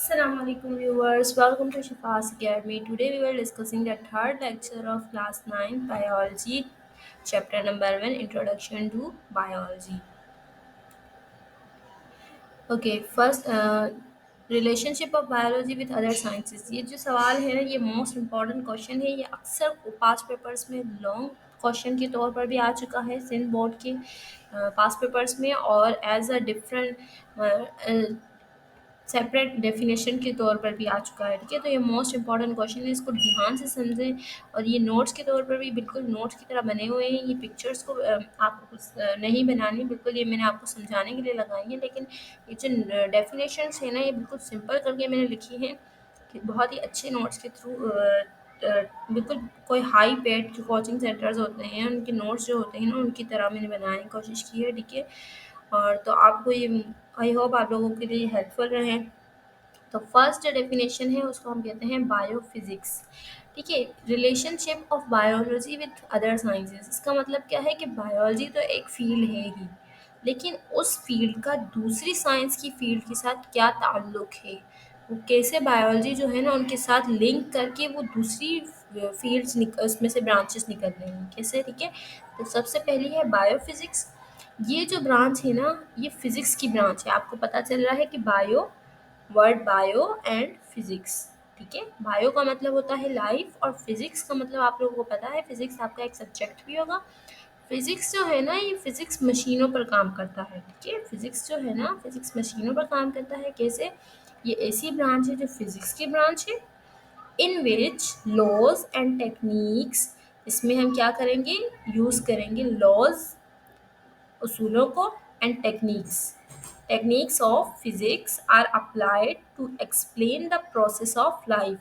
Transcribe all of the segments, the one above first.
Assalamu alaikum viewers, welcome to Shifa's Academy. Today we were discussing the third lecture of class 9 biology, chapter number 1, introduction to biology. Okay, first relationship of biology with other sciences. ये जो सवाल है ना, ये most important question है। ये अक्सर पास papers में लॉन्ग क्वेश्चन के तौर पर भी आ चुका है सिंध बोर्ड के पास पेपर्स में, और as a different separate definition के तौर पर भी आ चुका है। ठीक है, तो ये मोस्ट इंपॉर्टेंट क्वेश्चन है, इसको ध्यान से समझें। और ये नोट्स के तौर पर भी बिल्कुल नोट्स की तरह बने हुए हैं। ये पिक्चर्स को आपको कुछ नहीं बनानी, बिल्कुल ये मैंने आपको समझाने के लिए लगाई हैं। लेकिन ये जो डेफिनेशंस है ना, ये बिल्कुल सिंपल करके मैंने लिखी हैं कि बहुत ही अच्छे नोट्स के थ्रू बिल्कुल कोई हाई पेड जो कोचिंग सेंटर्स होते हैं उनके नोट्स जो होते हैं ना, उनकी तरह मैंने बनाने की कोशिश की है। ठीक है, और तो आपको ये आई होप आप लोगों के लिए हेल्पफुल रहे। तो फर्स्ट जो डेफिनेशन है उसको हम कहते हैं बायोफिजिक्स। ठीक है, relationship of biology with other sciences. इसका मतलब क्या है कि बायोलॉजी तो एक फील्ड है ही, लेकिन उस फील्ड का दूसरी साइंस की फील्ड के साथ क्या ताल्लुक है, वो कैसे बायोलॉजी जो है ना उनके साथ लिंक करके वो दूसरी फील्ड्स उसमें से ब्रांचेस निकल रही हैं कैसे। ठीक है, तो सबसे पहली है बायोफिजिक्स। ये जो ब्रांच है ना, ये फिजिक्स की ब्रांच है। आपको पता चल रहा है कि bio, word bio and physics. ठीक है, बायो का मतलब होता है लाइफ, और फिजिक्स का मतलब आप लोगों को पता है, फिजिक्स आपका एक सब्जेक्ट भी होगा। फिजिक्स जो है ना, ये फिजिक्स मशीनों पर काम करता है। ठीक है, फिजिक्स जो है ना, फिजिक्स मशीनों पर काम करता है। कैसे? ये ऐसी ब्रांच है जो फिजिक्स की ब्रांच है, in which laws and techniques, इसमें हम क्या करेंगे, यूज़ करेंगे लॉज, उसूलों को, and techniques of physics are applied to explain the process of life.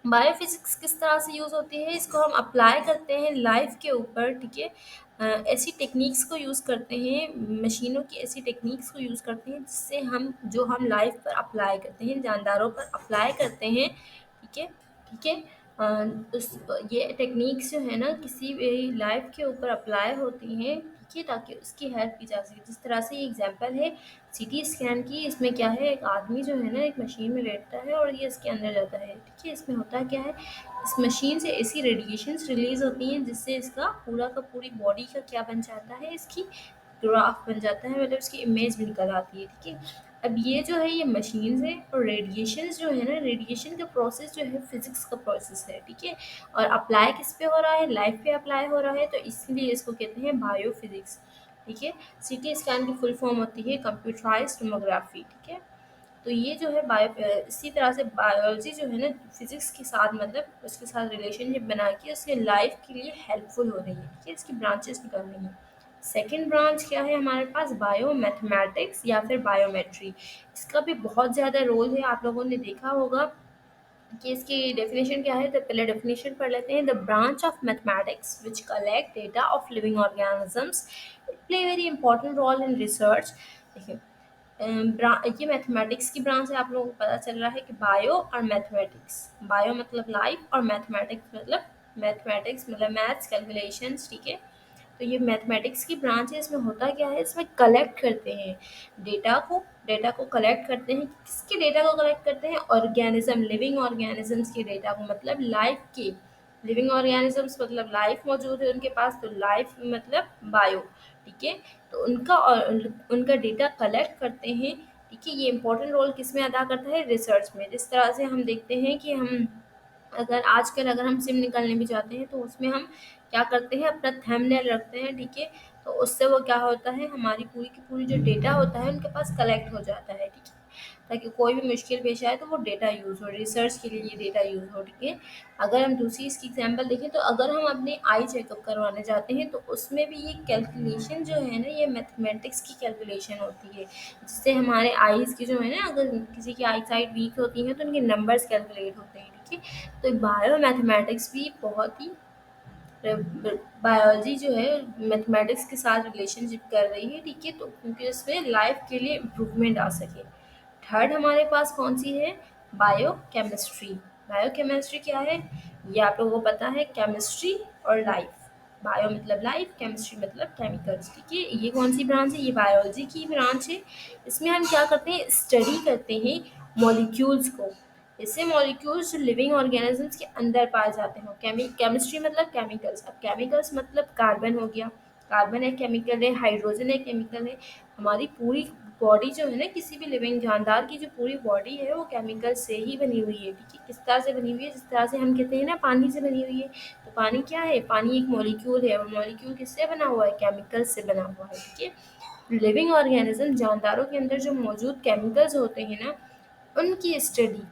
Biophysics किस तरह से यूज़ होती है, इसको हम अप्लाई करते हैं लाइफ के ऊपर। ठीक है, ऐसी टेक्निक्स को यूज़ करते हैं, मशीनों की ऐसी टेक्निक्स को यूज़ करते हैं जिससे हम लाइफ पर अप्लाई करते हैं, जानदारों पर अप्लाई करते हैं। ठीक है, ठीक है, अ, उस ये टेक्निक्स जो है ना किसी भी लाइफ के ऊपर अप्लाई होती हैं। ठीक है, ताकि उसकी हेल्प की जा सके। जिस तरह से ये एग्जांपल है सीटी स्कैन की, इसमें क्या है, एक आदमी जो है ना एक मशीन में लेटता है और ये इसके अंदर जाता है। ठीक है, इसमें होता क्या है, इस मशीन से ऐसी रेडिएशंस रिलीज होती हैं जिससे इसका पूरा का पूरी बॉडी का क्या बन जाता है, इसकी ग्राफ बन जाता है, मतलब इसकी इमेज भी निकल आती है। ठीक है, अब ये जो है ये मशीन्स है, और रेडिएशंस जो है ना, रेडिएशन का प्रोसेस जो है फिजिक्स का प्रोसेस है। ठीक है, और अप्लाई किस पे हो रहा है, लाइफ पे अप्लाई हो रहा है, तो इसलिए इसको कहते हैं बायोफिजिक्स। ठीक है, सीटी स्कैन की फुल फॉर्म होती है कंप्यूटराइज्ड टोमोग्राफी। ठीक है, तो ये जो है इसी तरह से बायोलॉजी जो है ना फिजिक्स के साथ, मतलब उसके साथ रिलेशनशिप बना के उसके लाइफ के लिए हेल्पफुल हो रही है। ठीक है, इसकी ब्रांचेस निकल रही हैं। सेकेंड ब्रांच क्या है हमारे पास, बायो मैथमेटिक्स या फिर बायोमेट्री। इसका भी बहुत ज़्यादा रोल है, आप लोगों ने देखा होगा कि इसकी डेफिनेशन क्या है। तो पहले डेफिनेशन पढ़ लेते हैं। The branch of mathematics which collect data of living organisms, it play very important role in research. देखिए, ये मैथमेटिक्स की ब्रांच है। आप लोगों को पता चल रहा है कि बायो और मैथमेटिक्स, बायो मतलब लाइफ और मैथमेटिक्स मतलब मैथ्स कैलकुलेशंस। ठीक है, तो ये मैथमेटिक्स की ब्रांच है। इसमें होता क्या है, इसमें कलेक्ट करते हैं डेटा को कलेक्ट करते हैं। किसके डेटा को कलेक्ट करते हैं, ऑर्गेनिज्म, लिविंग ऑर्गेनिजम्स के डेटा को, मतलब लाइफ के, लिविंग ऑर्गेनिजम्स मतलब लाइफ मौजूद है उनके पास, तो लाइफ मतलब बायो। ठीक है, तो उनका डेटा कलेक्ट करते हैं। ठीक है, ये इंपॉर्टेंट रोल किस में अदा करता है, रिसर्च में। जिस तरह से हम देखते हैं कि अगर हम सिम निकालने भी चाहते हैं तो उसमें हम क्या करते हैं, अपना थंबनेल रखते हैं। ठीक है, तो उससे वो क्या होता है, हमारी पूरी की पूरी जो डेटा होता है उनके पास कलेक्ट हो जाता है। ठीक है, ताकि कोई भी मुश्किल पेश आए तो वो डेटा यूज़ हो, रिसर्च के लिए ये डेटा यूज़ हो। ठीक है, अगर हम दूसरी इसकी एग्जांपल देखें, तो अगर हम अपने आई चेकअप करवाने जाते हैं तो उसमें भी ये कैलकुलेशन जो है ना, ये मैथमेटिक्स की कैलकुलेशन होती है, जिससे हमारे आईज़ की जो है ना, अगर किसी की आई साइट वीक होती है तो उनके नंबर्स कैलकुलेट होते हैं। ठीक है, तो बायो मैथमेटिक्स भी बहुत ही, बायोलॉजी जो है मैथमेटिक्स के साथ रिलेशनशिप कर रही है। ठीक है, तो क्योंकि उसमें लाइफ के लिए इम्प्रूवमेंट आ सके। थर्ड हमारे पास कौन सी है, बायो केमिस्ट्री। बायो केमिस्ट्री क्या है, ये आप लोगों को पता है, केमिस्ट्री और लाइफ। बायो मतलब लाइफ, केमिस्ट्री मतलब केमिकल्स। ठीक है, ये कौन सी ब्रांच है, ये बायोलॉजी की ब्रांच है। इसमें हम क्या करते हैं, स्टडी करते हैं मॉलिक्यूल्स को। इससे मॉलिक्यूल्स जो लिविंग ऑर्गेनिजम्स के अंदर पाए जाते हैं। केमिस्ट्री मतलब केमिकल्स। अब केमिकल्स मतलब कार्बन हो गया, कार्बन एक केमिकल है, हाइड्रोजन एक केमिकल है। हमारी पूरी बॉडी जो है ना, किसी भी लिविंग जानदार की जो पूरी बॉडी है वो केमिकल से ही बनी हुई है। ठीक है, किस तरह से बनी हुई है? जिस तरह से हम कहते हैं ना पानी से बनी हुई है। तो पानी क्या है? पानी एक मॉलिक्यूल है, और मॉलिक्यूल किससे बना हुआ है? केमिकल से बना हुआ है। ठीक है, लिविंग ऑर्गेनिज्म जानदारों के अंदर जो मौजूद केमिकल्स होते हैं ना, उनकी स्टडी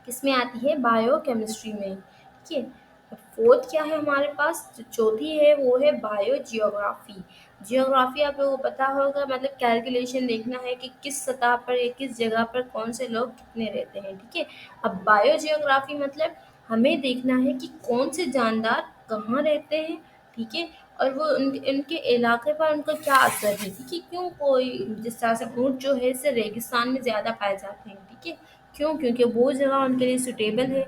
किसमें आती है? बायोकेमिस्ट्री में। ठीक है, अब फोर्थ क्या है हमारे पास? जो चौथी है वो है बायोजियोग्राफी। जियोग्राफी आप लोगों को पता होगा, मतलब कैलकुलेशन देखना है कि किस सतह पर या किस जगह पर कौन से लोग कितने रहते हैं। ठीक है, अब बायोजियोग्राफी मतलब हमें देखना है कि कौन से जानदार कहाँ रहते हैं। ठीक है, और वो उनके इलाके पर उनका क्या असर है। ठीक है, क्यों कोई जिस तरह से ऊँट जो है इसे रेगिस्तान में ज़्यादा पाए जाते हैं। ठीक है, क्यों? क्योंकि वो जगह उनके लिए सूटेबल है।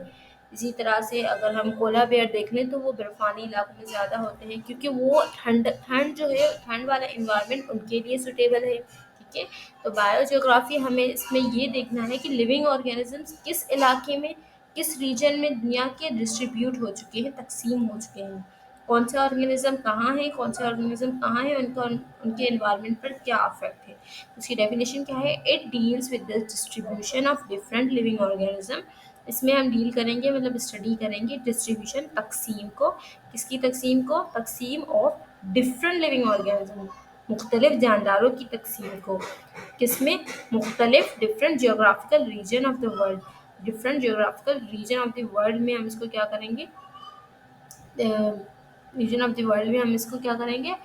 इसी तरह से अगर हम पोला बेयर देख लें तो वो बर्फ़ानी इलाकों में ज़्यादा होते हैं, क्योंकि वो ठंड ठंड जो है, ठंड वाला इन्वायरमेंट उनके लिए सूटेबल है। ठीक है, तो बायोजियोग्राफी हमें इसमें ये देखना है कि लिविंग ऑर्गेनिजम्स किस इलाके में, किस रीजन में दुनिया के डिस्ट्रीब्यूट हो चुके हैं, तकसीम हो चुके हैं। कौन से ऑर्गेनिज्म कहाँ है, कौन से ऑर्गेनिज्म कहाँ है, उनका उनके एनवायरनमेंट पर क्या इफेक्ट है। उसकी डेफिनेशन क्या है? It deals with the distribution of different living organism. इसमें हम डील करेंगे, मतलब स्टडी करेंगे डिस्ट्रीब्यूशन, तकसीम को। किसकी तकसीम को? तकसीम ऑफ डिफरेंट लिविंग ऑर्गेनिज्म, मुख्तलिफ जानदारों की तकसीम को। किसमें? मुख्तलिफ different geographical region of the world. Different geographical region of the world में हम इसको क्या करेंगे? रीजन ऑफ द वर्ल्ड में हम इसको क्या करेंगे?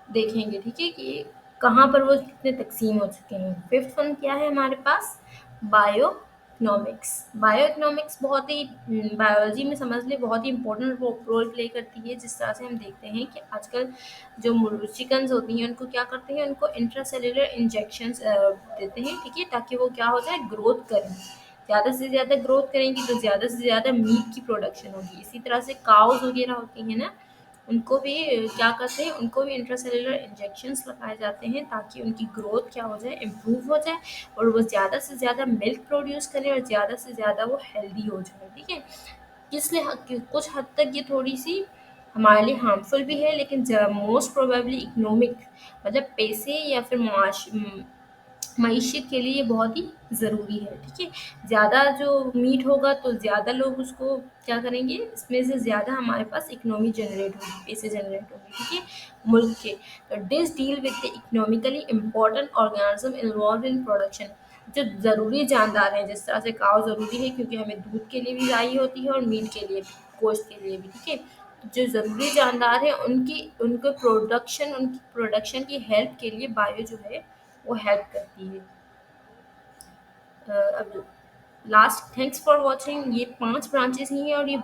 देखेंगे। ठीक है, कि कहाँ पर वो कितने तकसीम हो चुके हैं। फिफ्थ वन क्या है हमारे पास? बायोइकोनॉमिक्स। बायोइकोनॉमिक्स बहुत ही बायोलॉजी में समझ ले बहुत ही इंपॉर्टेंट रोल प्ले करती है। जिस तरह से हम देखते हैं कि आजकल जो चिकन्स होती हैं उनको क्या करते हैं? उनको इंट्रासेल्युलर इंजेक्शंस देते हैं। ठीक है, ताकि वो क्या हो जाए? ग्रोथ करें। ज़्यादा से ज़्यादा ग्रोथ करेंगी तो ज़्यादा से ज़्यादा मीट की प्रोडक्शन होगी। इसी तरह से काउज वगैरह होती हैं ना, उनको भी क्या करते हैं? उनको भी इंट्रासेल्युलर इंजेक्शंस लगाए जाते हैं, ताकि उनकी ग्रोथ क्या हो जाए? इम्प्रूव हो जाए, और वो ज़्यादा से ज़्यादा मिल्क प्रोड्यूस करें, और ज़्यादा से ज़्यादा वो हेल्दी हो जाए। ठीक है, कुछ हद तक ये थोड़ी सी हमारे लिए हार्मफुल भी है, लेकिन मोस्ट प्रोबेबली इकोनॉमिक, मतलब पैसे या फिर मईशत के लिए ये बहुत ही ज़रूरी है। ठीक है, ज़्यादा जो मीट होगा तो ज़्यादा लोग उसको क्या करेंगे? इसमें से ज़्यादा हमारे पास इकोनॉमी जनरेट होगी, पैसे जनरेट होंगे। ठीक है, मुल्क के। तो this deal with the economically important organism involve in production. जो ज़रूरी जानदार हैं, जिस तरह से काव ज़रूरी है क्योंकि हमें दूध के लिए भी चाहिए होती है, और मीट के लिए भी, गोश्त के लिए भी। ठीक है, तो जो ज़रूरी जानदार हैं उनकी प्रोडक्शन की हेल्प के लिए बायो जो है वो हेल्प करती है। अब लास्ट, थैंक्स फॉर वॉचिंग। ये 5 ब्रांचेस ही हैं, और ये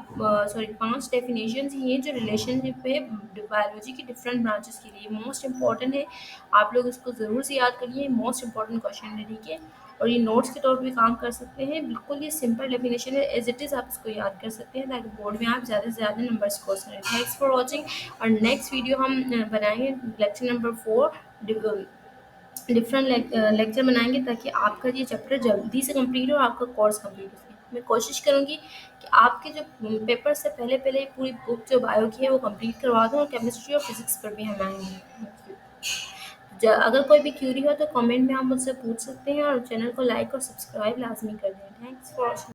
5 डेफिनेशंस ही हैं जो रिलेशनशिप है बायोलॉजी की डिफरेंट ब्रांचेस के लिए। मोस्ट इंपॉर्टेंट है, आप लोग इसको ज़रूर से याद करिए। मोस्ट इंपॉर्टेंट क्वेश्चन है। ठीक है, और ये नोट्स के तौर पे काम कर सकते हैं। बिल्कुल ये सिंपल डेफिनेशन है, एज इट इज़ आप इसको याद कर सकते हैं, ताकि बोर्ड में आप ज़्यादा से ज़्यादा नंबर स्कोर करें। थैंक्स फॉर वॉचिंग, और नेक्स्ट वीडियो हम बनाएंगे लेक्चर नंबर 4, डिफरेंट लेक्चर बनाएंगे, ताकि आपका ये चैप्टर जल्दी से कंप्लीट हो और आपका कोर्स कंप्लीट हो सके। मैं कोशिश करूँगी कि आपके जो पेपर से पहले पहले पूरी बुक जो बायो की है वो कंप्लीट करवा दूँ, और केमिस्ट्री और फिजिक्स पर भी हम आएंगे। अगर कोई भी क्यूरी हो तो कमेंट में आप मुझसे पूछ सकते हैं, और चैनल को लाइक और सब्सक्राइब लाजमी कर दें। Thanks for